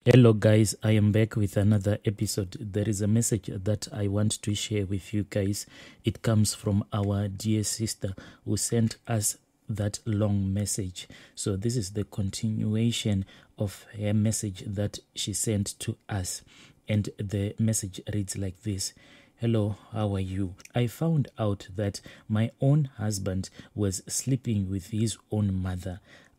Hello guys, I am back with another episode. There is a message that I want to share with you guys. It comes from our dear sister who sent us that long message. So this is the continuation of her message that she sent to us. And the message reads like this. Hello, how are you? I found out that my own husband was sleeping with his own mother.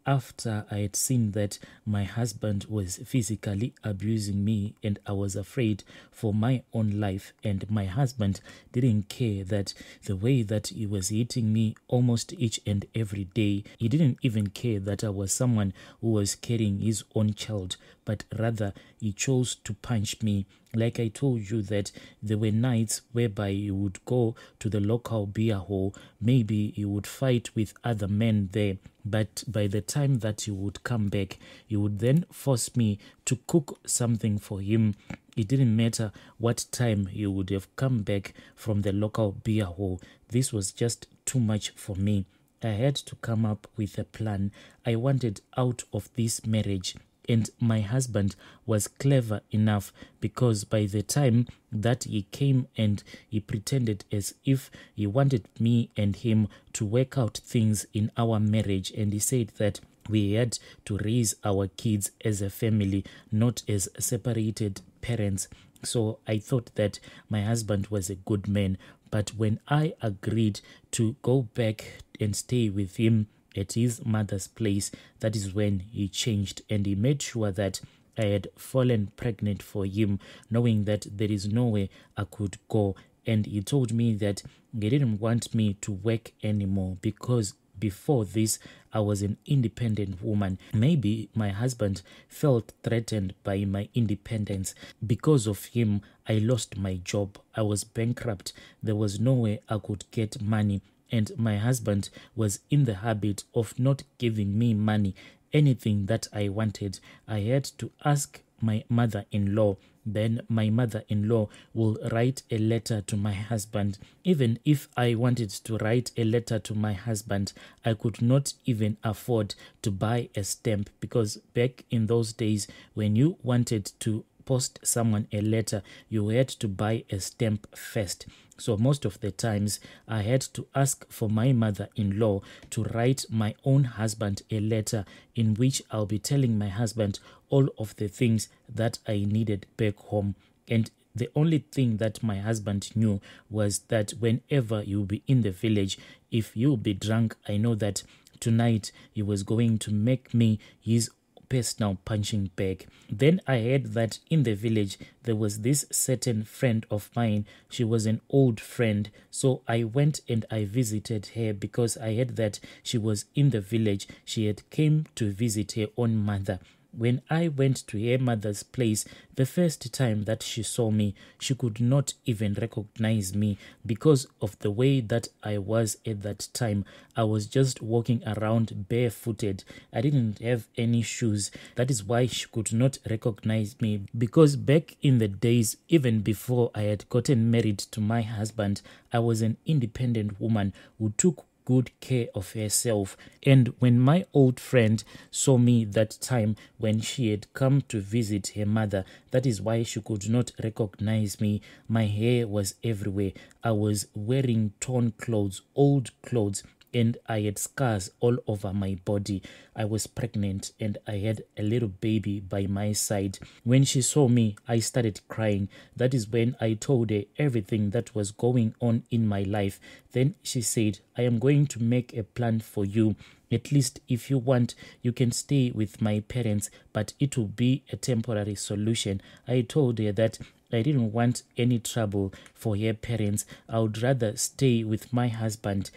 After I had seen that my husband was physically abusing me and I was afraid for my own life, and my husband didn't care that the way that he was hitting me almost each and every day, he didn't even care that I was someone who was carrying his own child, but rather he chose to punch me. Like I told you that there were nights whereby he would go to the local beer hall, maybe he would fight with other men there, but by the time that he would come back, he would then force me to cook something for him. It didn't matter what time he would have come back from the local beer hall. This was just too much for me. I had to come up with a plan. I wanted out of this marriage. And my husband was clever enough, because by the time that he came and he pretended as if he wanted me and him to work out things in our marriage, and he said that we had to raise our kids as a family, not as separated parents. So I thought that my husband was a good man. But when I agreed to go back and stay with him at his mother's place, that is when he changed, and he made sure that I had fallen pregnant for him, knowing that there is no way I could go. And he told me that he didn't want me to work anymore, because before this I was an independent woman. Maybe my husband felt threatened by my independence. Because of him, I lost my job. I was bankrupt. There was no way I could get money. And my husband was in the habit of not giving me money. Anything that I wanted, I had to ask my mother-in-law. Then my mother-in-law will write a letter to my husband. Even if I wanted to write a letter to my husband, I could not even afford to buy a stamp, because back in those days, when you wanted to post someone a letter, you had to buy a stamp first. So most of the times I had to ask for my mother-in-law to write my own husband a letter, in which I'll be telling my husband all of the things that I needed back home. And the only thing that my husband knew was that whenever you'll be in the village, if you'll be drunk, I know that tonight he was going to make me his personal punching bag. Then I heard that in the village there was this certain friend of mine. She was an old friend, so I went and I visited her, because I heard that she was in the village. She had came to visit her own mother. When I went to her mother's place, the first time that she saw me, she could not even recognize me, because of the way that I was at that time. I was just walking around barefooted. I didn't have any shoes. That is why she could not recognize me, because back in the days, even before I had gotten married to my husband, I was an independent woman who took good care of herself. And when my old friend saw me that time when she had come to visit her mother, that is why she could not recognize me. My hair was everywhere. I was wearing torn clothes, old clothes, and I had scars all over my body. I was pregnant and I had a little baby by my side. When she saw me, I started crying. That is when I told her everything that was going on in my life. Then she said, I am going to make a plan for you. At least if you want, you can stay with my parents, but it will be a temporary solution. I told her that I didn't want any trouble for her parents. I would rather stay with my husband.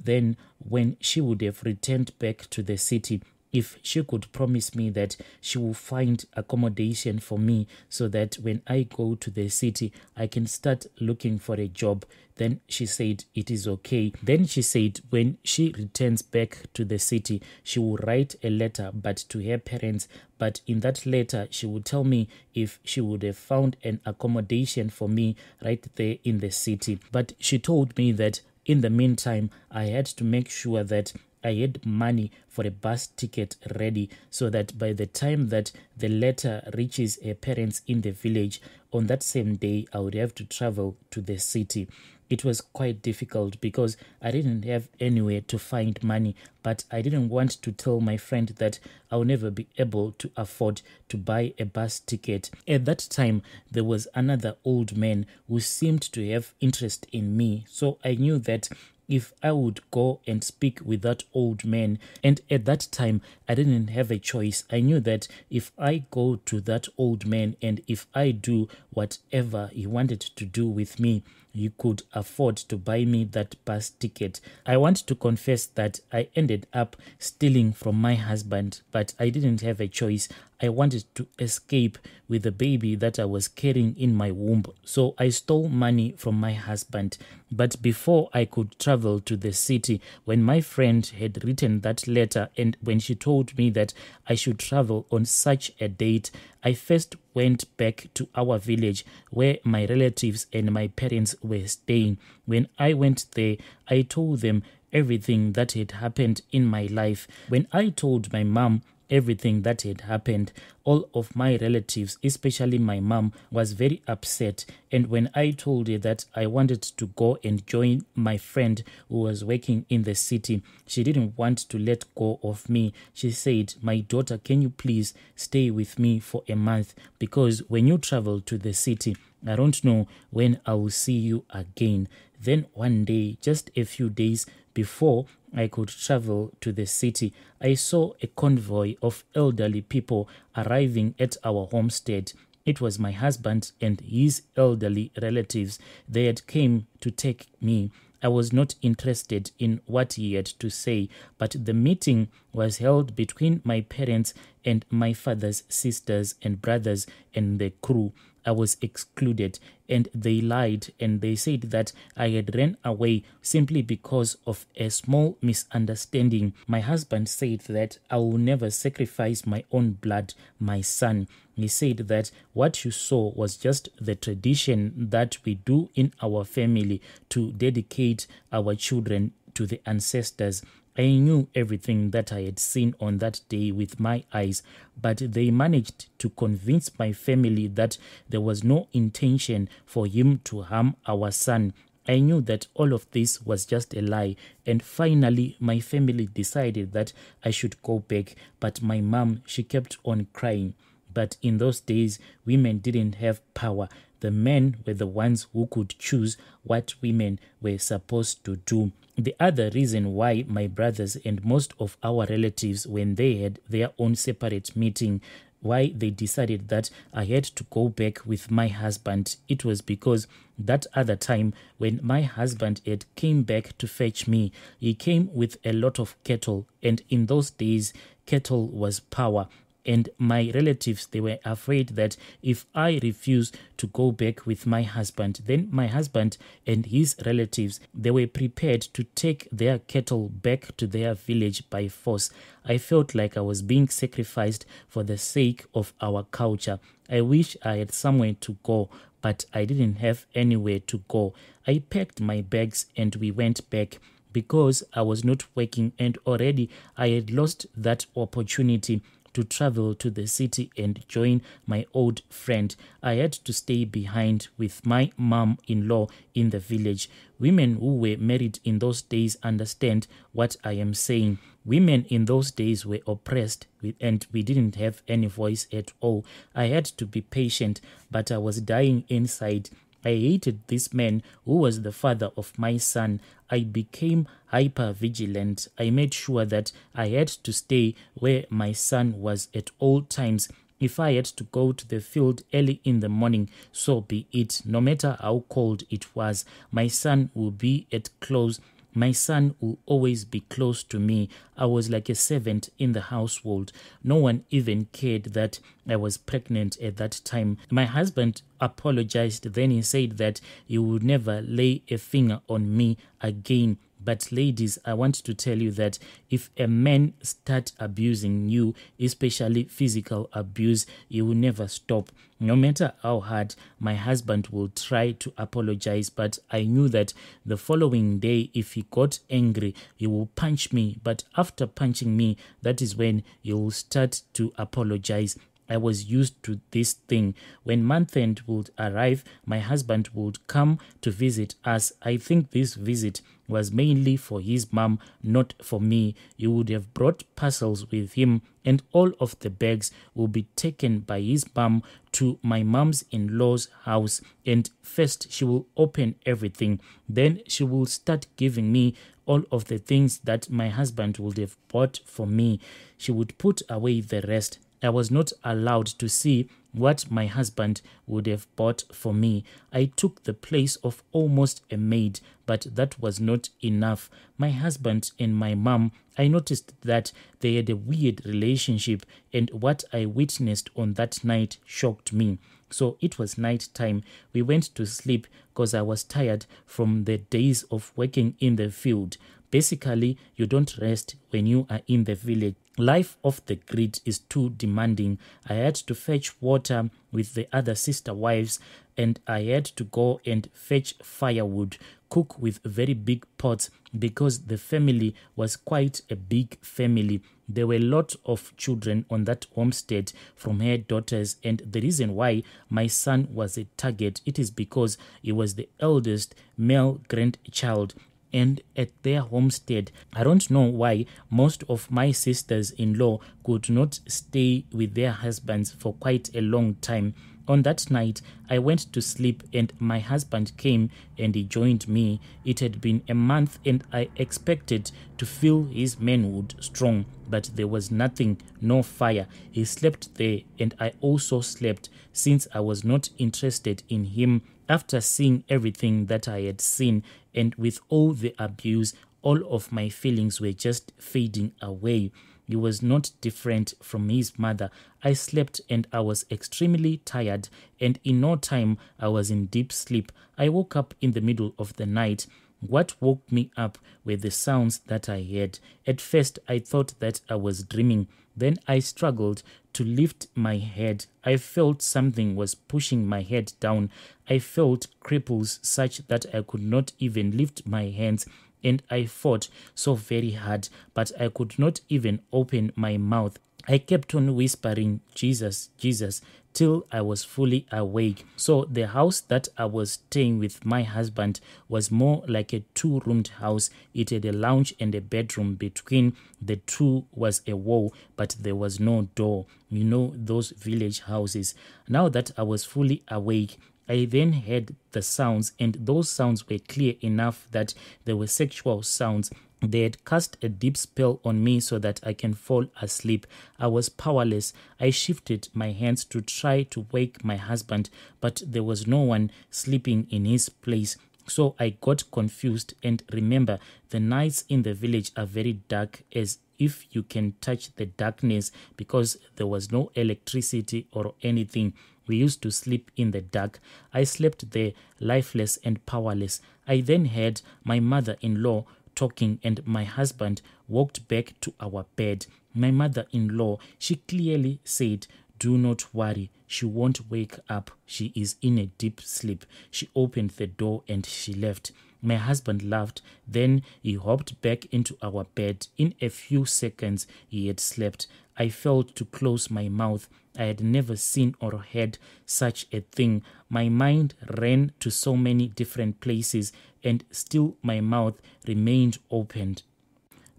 Then when she would have returned back to the city, if she could promise me that she will find accommodation for me, so that when I go to the city, I can start looking for a job. Then she said it is okay. Then she said when she returns back to the city, she will write a letter, but to her parents. But in that letter, she would tell me if she would have found an accommodation for me right there in the city. But she told me that in the meantime, I had to make sure that I had money for a bus ticket ready so that by the time that the letter reaches her parents in the village, on that same day, I would have to travel to the city. It was quite difficult because I didn't have anywhere to find money, but I didn't want to tell my friend that I'll never be able to afford to buy a bus ticket. At that time, there was another old man who seemed to have interest in me, so I knew that if I would go and speak with that old man, and at that time I didn't have a choice. I knew that if I go to that old man and if I do whatever he wanted to do with me, he could afford to buy me that bus ticket. I want to confess that I ended up stealing from my husband, but I didn't have a choice. I wanted to escape with the baby that I was carrying in my womb. So I stole money from my husband. But before I could travel to the city, when my friend had written that letter and when she told me that I should travel on such a date, I first went back to our village where my relatives and my parents were staying. When I went there, I told them everything that had happened in my life. When I told my mom everything that had happened, all of my relatives, especially my mom, was very upset. And when I told her that I wanted to go and join my friend who was working in the city, she didn't want to let go of me. She said, "My daughter, can you please stay with me for a month? Because when you travel to the city, I don't know when I will see you again." Then one day, just a few days before I could travel to the city, I saw a convoy of elderly people arriving at our homestead. It was my husband and his elderly relatives. They had come to take me. I was not interested in what he had to say, but the meeting was held between my parents and my father's sisters and brothers and the crew. I was excluded, and they lied and they said that I had ran away simply because of a small misunderstanding. My husband said that I will never sacrifice my own blood, my son. He said that what you saw was just the tradition that we do in our family to dedicate our children to the ancestors. I knew everything that I had seen on that day with my eyes, but they managed to convince my family that there was no intention for him to harm our son. I knew that all of this was just a lie, and finally my family decided that I should go back, but my mom, she kept on crying. But in those days, women didn't have power. The men were the ones who could choose what women were supposed to do. The other reason why my brothers and most of our relatives, when they had their own separate meeting, why they decided that I had to go back with my husband, it was because that other time when my husband had came back to fetch me, he came with a lot of cattle, and in those days, cattle was power. And my relatives, they were afraid that if I refuse to go back with my husband, then my husband and his relatives, they were prepared to take their cattle back to their village by force. I felt like I was being sacrificed for the sake of our culture. I wish I had somewhere to go, but I didn't have anywhere to go. I packed my bags and we went back because I was not working, and already I had lost that opportunity to travel to the city and join my old friend. I had to stay behind with my mom-in-law in the village. Women who were married in those days understand what I am saying. Women in those days were oppressed and we didn't have any voice at all. I had to be patient, but I was dying inside. I hated this man who was the father of my son. I became hyper vigilant. I made sure that I had to stay where my son was at all times. If I had to go to the field early in the morning, so be it. No matter how cold it was, my son will be at close. My son will always be close to me. I was like a servant in the household. No one even cared that I was pregnant at that time. My husband apologized. Then he said that he would never lay a finger on me again. But ladies, I want to tell you that if a man start abusing you, especially physical abuse, he will never stop. No matter how hard my husband will try to apologize, but I knew that the following day, if he got angry, he will punch me. But after punching me, that is when he will start to apologize. I was used to this thing. When month end would arrive, my husband would come to visit us. I think this visit was mainly for his mom, not for me. He would have brought parcels with him, and all of the bags will be taken by his mom to my mom's in-law's house. And first she will open everything. Then she will start giving me all of the things that my husband would have bought for me. She would put away the rest. I was not allowed to see what my husband would have bought for me. I took the place of almost a maid, but that was not enough. My husband and my mom, I noticed that they had a weird relationship, and what I witnessed on that night shocked me. So it was night time. We went to sleep because I was tired from the days of working in the field. Basically, you don't rest when you are in the village. Life off the grid is too demanding. I had to fetch water with the other sister wives, and I had to go and fetch firewood, cook with very big pots because the family was quite a big family. There were a lot of children on that homestead from her daughters, and the reason why my son was a target, it is because he was the eldest male grandchild. And at their homestead, I don't know why most of my sisters-in-law could not stay with their husbands for quite a long time. On that night, I went to sleep and my husband came and he joined me. It had been a month and I expected to feel his manhood strong, but there was nothing, no fire. He slept there and I also slept since I was not interested in him. After seeing everything that I had seen and with all the abuse, all of my feelings were just fading away. He was not different from his mother. I slept and I was extremely tired, and in no time I was in deep sleep. I woke up in the middle of the night. What woke me up were the sounds that I heard. At first I thought that I was dreaming. Then I struggled to lift my head. I felt something was pushing my head down. I felt cripples such that I could not even lift my hands, and I fought so very hard, but I could not even open my mouth. I kept on whispering, "Jesus, Jesus," till I was fully awake. So the house that I was staying with my husband was more like a two-roomed house. It had a lounge and a bedroom. Between the two was a wall, but there was no door. You know, those village houses. Now that I was fully awake, I then heard the sounds, and those sounds were clear enough that they were sexual sounds. They had cast a deep spell on me so that I can fall asleep. I was powerless. I shifted my hands to try to wake my husband, but there was no one sleeping in his place. So I got confused, and remember, the nights in the village are very dark, as if you can touch the darkness, because there was no electricity or anything. We used to sleep in the dark. I slept there, lifeless and powerless. I then heard my mother-in-law talking, and my husband walked back to our bed. My mother-in-law, she clearly said, "Do not worry, she won't wake up. She is in a deep sleep." She opened the door and she left. My husband laughed. Then he hopped back into our bed. In a few seconds, he had slept. I felt to close my mouth. I had never seen or heard such a thing. My mind ran to so many different places, and still my mouth remained opened.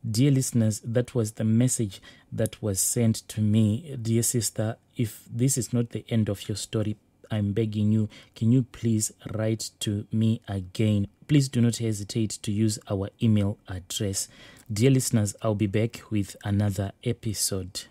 Dear listeners, that was the message that was sent to me. Dear sister, if this is not the end of your story, I'm begging you, can you please write to me again? Please do not hesitate to use our email address. Dear listeners, I'll be back with another episode.